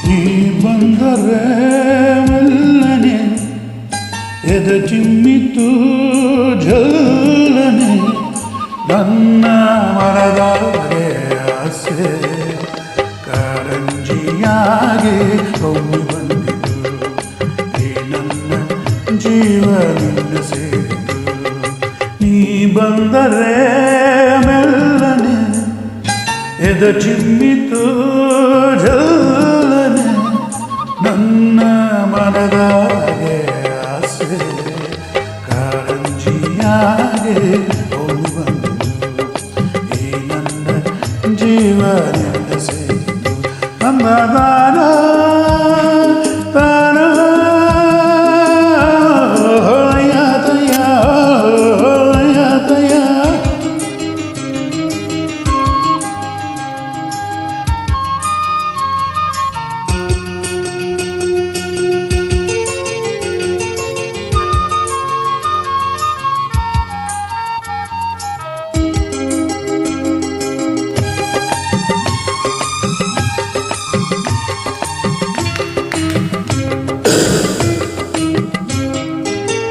ನೀ ಬಂದರೆ ಮೆಲ್ಲನೆ ಎದೆ ಚಿಮ್ಮಿತು ಜಲ್ಲನೆ ನನ್ನ ಮನದಾಗೆ ಆಸೆ ಕಾರಂಜಿಯಾಗೆ ಒಮ್ಮೆ ಬಂದಿತು ಈ ನನ್ನ ಜೀವನ ಸೇರಿತು ನೀ ಬಂದರೆ ಮೆಲ್ಲನೆ ಎದೆ ಚಿಮ್ಮಿತು ಜಲ್ಲನೆ ನನ್ನ ಮನದಾಗೆ ಆಸೆ ಕಾರಂಜಿಯಾಗೆ ಹೋಗಿ ಬಂದು ಈ ನನ್ನ ಜೀವನದ ಸೇರಿತು ನನ್ನ ದಾನ ತಾನ ಯಾತಯ ಯಾತಯ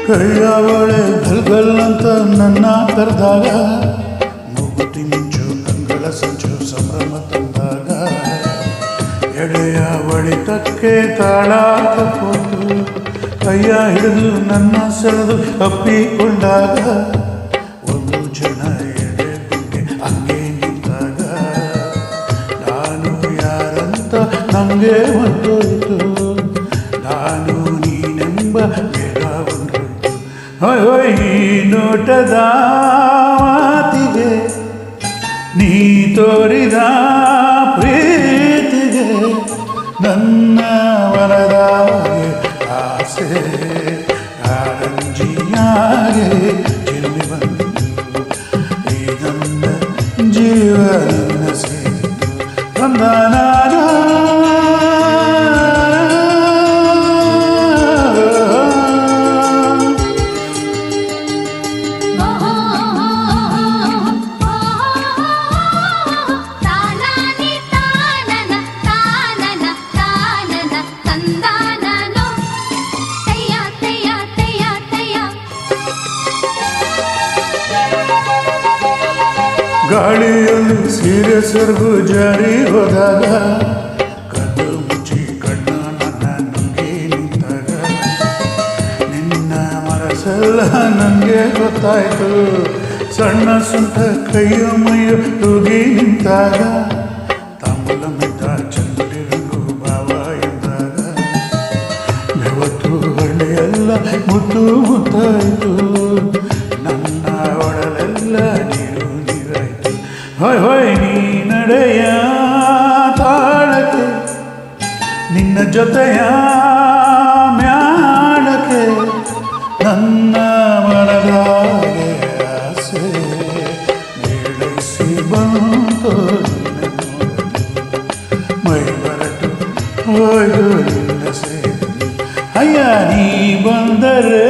ಕೈಯವಳೆ ಗಲ್ಗಲ್ಲಂತ ನನ್ನ ಕರೆದಾಗ ಮೂಗುತಿ ಮಿಂಚು ಕಂಗಳ ಸಂಚು ಸಂಭ್ರಮ ತಂದಾಗ ಎಡೆಯ ಬಡಿತಕ್ಕೆ ತಾಳ ತಪ್ಪೋದು ಕೈಯ ಹಿಡಿದು ನನ್ನ ಸೆಳೆದು ಅಪ್ಪಿಕೊಂಡಾಗ ಒಂದು ಜನ ಎಡೆ ಗುಂಗೆ ಹಂಗೆ ನಿಂತಾಗ ನಾನು ಯಾರಂತ ನಮಗೆ ಹೊರಟೋಯ್ತು ನಾನು ನೀನೆಂಬ ಹೊಯ್ ಹೊಯ್ ಈ ನೋಟದ ಮಾತಿಗೆ ನೀ ತೋರಿದ ಪ್ರೀತಿಗೆ ನನ್ನ ಮನದಾಗೆ ಆಸೆ ಕಾರಂಜಿಯಾಗೆ ಚಿಮ್ಮಿ ಬಂದಿತು ಈ ನನ್ನ ಜೀವನ ಸೇರಿತು ಬಂಧನ ಗಾಳಿಯಲ್ಲಿ ಸೀರೆ ಸೆರಗು ಜಾರಿ ಹೋದಾಗ ಕದ್ದು ಮುಚ್ಚಿ ಕಣ್ಣ ನನ್ನ ನುಂಗಿ ನಿಂತಾಗ ನಿನ್ನ ಮನಸ್ಸೆಲ್ಲ ನನಗೆ ಗೊತ್ತಾಯ್ತು ಸಣ್ಣ ಸುಂಟ ಕೈಯ ಮೈಯ ತೂಗಿ ನಿಂತಾಗ ತಾಂಬೂಲ ಮೆದ್ದ ಚಂದ್ರಿರಂಗು ಭಾವ ಎಂದಾಗ ಬೆವತ್ತು ಹಳ್ಳಿಯೆಲ್ಲ ಮುತ್ತು ಮುತ್ತಾಯಿತು ನನ್ನ ಒಡಲೆಲ್ಲ ಹೊಯ್ ಹೊಯ್ ನೀ ನಡೆಯ ತಾಳಕ್ಕೆ ನಿನ್ನ ಜೊತೆಯ ಮ್ಯಾಳಕ್ಕೆ ನನ್ನ ಮನದಾಗೆ ಆಸೆ ಮೇಳೈಸಿ ಬಂತು ಮೈ ಬರಟು ಹೋಯ್ತು ನಿನ್ನ ಸೇರಿ ಅಯ್ಯ ನೀ ಬಂದರೆ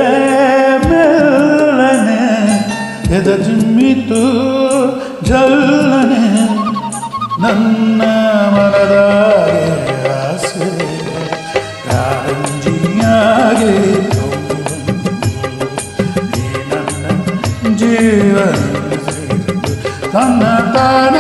ಮೆಲ್ಲನೆ ಎದ ಚಿಮ್ಮಿತು ಜಲ್ಲನೆ ನನ್ನ ಮನದಾಗೆ ಆಸೆ ಕಾರಂಜಿಯಾಗೆ ಈ ನನ್ನ ಜೀವನ ತನ್ನ ತಾನ